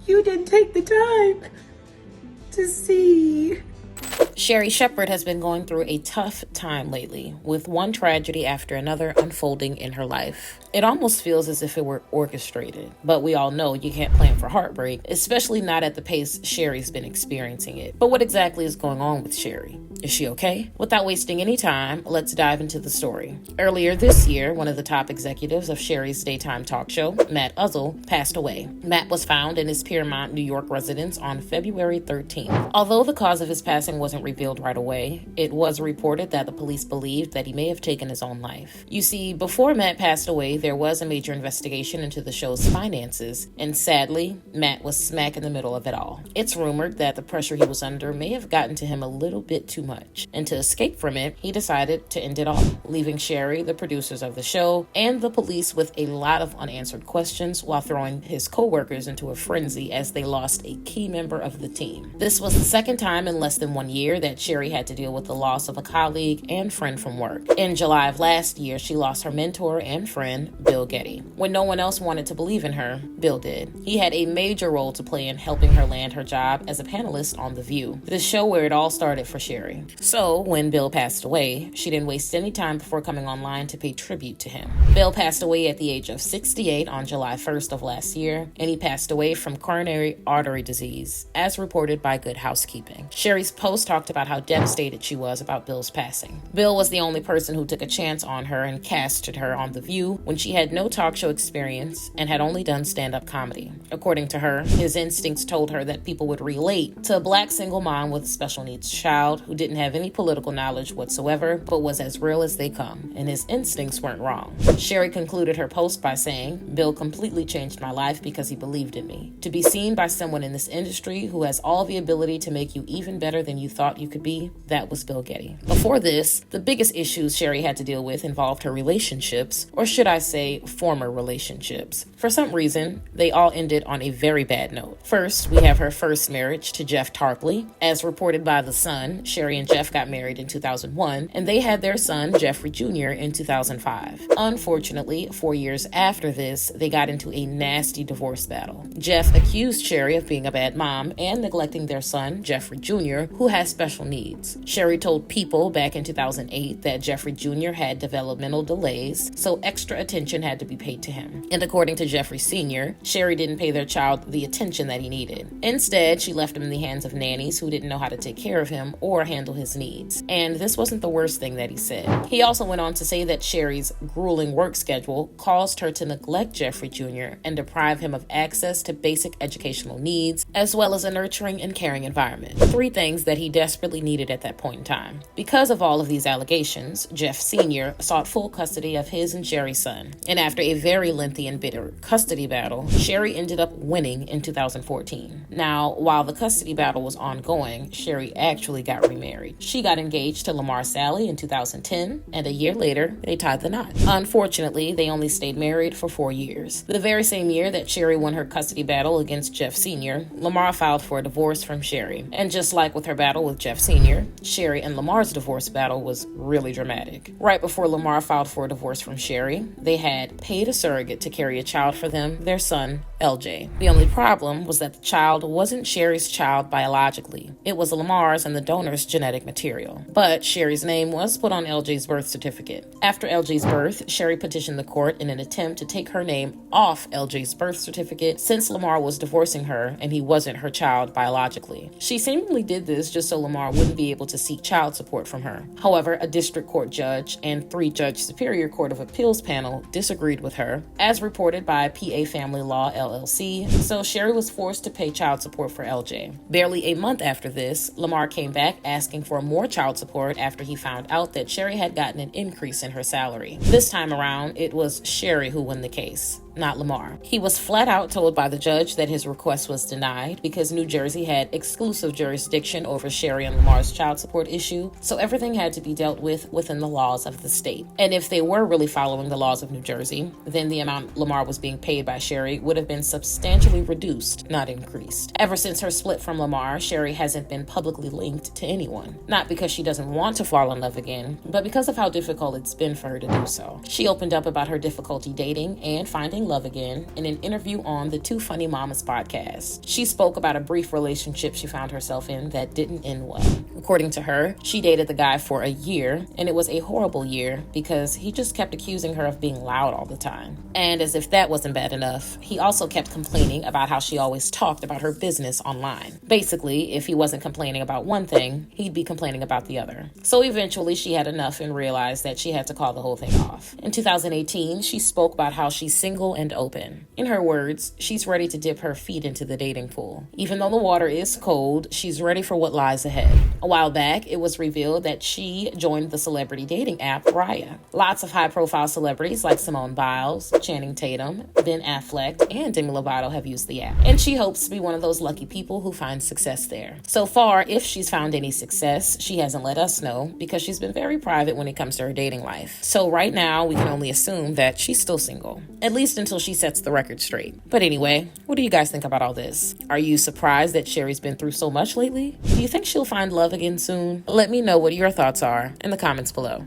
You didn't take the time to see. Sherri Shepherd has been going through a tough time lately, with one tragedy after another unfolding in her life. It almost feels as if it were orchestrated, but we all know you can't plan for heartbreak, especially not at the pace Sherri's been experiencing it. But what exactly is going on with Sherri? Is she okay? Without wasting any time, let's dive into the story. Earlier this year, one of the top executives of Sherri's daytime talk show, Matt Uzzle, passed away. Matt was found in his Piermont, New York residence on February 13th. Although the cause of his passing wasn't revealed right away, it was reported that the police believed that he may have taken his own life. You see, before Matt passed away, there was a major investigation into the show's finances, and sadly, Matt was smack in the middle of it all. It's rumored that the pressure he was under may have gotten to him a little bit too much, and to escape from it, he decided to end it all, leaving Sherri, the producers of the show, and the police with a lot of unanswered questions while throwing his co-workers into a frenzy as they lost a key member of the team. This was the second time in less than 1 year that Sherri had to deal with the loss of a colleague and friend from work. In July of last year, she lost her mentor and friend, Bill Geddie. When no one else wanted to believe in her, Bill did. He had a major role to play in helping her land her job as a panelist on The View, the show where it all started for Sherri. So, when Bill passed away, she didn't waste any time before coming online to pay tribute to him. Bill passed away at the age of 68 on July 1st of last year, and he passed away from coronary artery disease, as reported by Good Housekeeping. Sherri's post talked about how devastated she was about Bill's passing. Bill was the only person who took a chance on her and casted her on The View when she had no talk show experience and had only done stand-up comedy. According to her, his instincts told her that people would relate to a black single mom with a special needs child who didn't have any political knowledge whatsoever, but was as real as they come, and his instincts weren't wrong. Sherri concluded her post by saying, "Bill completely changed my life because he believed in me. To be seen by someone in this industry who has all the ability to make you even better than you thought you could be, that was Bill Geddie." Before this, the biggest issues Sherri had to deal with involved her relationships, or should I say, former relationships. For some reason, they all ended on a very bad note. First, we have her first marriage to Jeff Tarpley. As reported by The Sun, Sherri and Jeff got married in 2001, and they had their son, Jeffrey Jr., in 2005. Unfortunately, 4 years after this, they got into a nasty divorce battle. Jeff accused Sherri of being a bad mom and neglecting their son, Jeffrey Jr., who has special needs. Sherri told People back in 2008 that Jeffrey Jr. had developmental delays, so extra attention had to be paid to him. And according to Jeffrey Sr., Sherri didn't pay their child the attention that he needed. Instead, she left him in the hands of nannies who didn't know how to take care of him or handle his needs. And this wasn't the worst thing that he said. He also went on to say that Sherri's grueling work schedule caused her to neglect Jeffrey Jr. and deprive him of access to basic educational needs, as well as a nurturing and caring environment. 3 things that he desperately needed at that point in time. Because of all of these allegations, Jeff Sr. sought full custody of his and Sherri's son. And after a very lengthy and bitter custody battle, Sherri ended up winning in 2014. Now, while the custody battle was ongoing, Sherri actually got remarried. She got engaged to Lamar Sally in 2010, and a year later, they tied the knot. Unfortunately, they only stayed married for 4 years. The very same year that Sherri won her custody battle against Jeff Sr., Lamar filed for a divorce from Sherri. And just like with her battle with Jeff Sr., Sherri and Lamar's divorce battle was really dramatic. Right before Lamar filed for a divorce from Sherri, they had paid a surrogate to carry a child for them, their son, LJ. The only problem was that the child wasn't Sherri's child biologically. It was Lamar's and the donor's genetic material. But Sherri's name was put on LJ's birth certificate. After LJ's birth, Sherri petitioned the court in an attempt to take her name off LJ's birth certificate since Lamar was divorcing her and he wasn't her child biologically. She seemingly did this just so Lamar wouldn't be able to seek child support from her. However, a district court judge and 3-judge Superior Court of Appeals panel disagreed with her, as reported by PA Family Law LLC, so Sherri was forced to pay child support for LJ. Barely a month after this, Lamar came back asking for more child support after he found out that Sherri had gotten an increase in her salary. This time around, it was Sherri who won the case, not Lamar. He was flat out told by the judge that his request was denied because New Jersey had exclusive jurisdiction over Sherri and Lamar's child support issue, so everything had to be dealt with within the laws of the state. And if they were really following the laws of New Jersey, then the amount Lamar was being paid by Sherri would have been substantially reduced, not increased. Ever since her split from Lamar, Sherri hasn't been publicly linked to anyone. Not because she doesn't want to fall in love again, but because of how difficult it's been for her to do so. She opened up about her difficulty dating and finding finding love again in an interview on the Two Funny Mamas podcast. She spoke about a brief relationship she found herself in that didn't end well. According to her, she dated the guy for a year, and it was a horrible year because he just kept accusing her of being loud all the time. And as if that wasn't bad enough, he also kept complaining about how she always talked about her business online. Basically, if he wasn't complaining about one thing, he'd be complaining about the other. So eventually she had enough and realized that she had to call the whole thing off. In 2018, she spoke about how she's single and open. In her words, she's ready to dip her feet into the dating pool. Even though the water is cold, she's ready for what lies ahead. A while back, it was revealed that she joined the celebrity dating app Raya. Lots of high-profile celebrities like Simone Biles, Channing Tatum, Ben Affleck, and Demi Lovato have used the app. And she hopes to be one of those lucky people who find success there. So far, if she's found any success, she hasn't let us know because she's been very private when it comes to her dating life. So right now, we can only assume that she's still single, at least until she sets the record straight. But anyway, what do you guys think about all this? Are you surprised that Sherri's been through so much lately? Do you think she'll find love again soon? Let me know what your thoughts are in the comments below.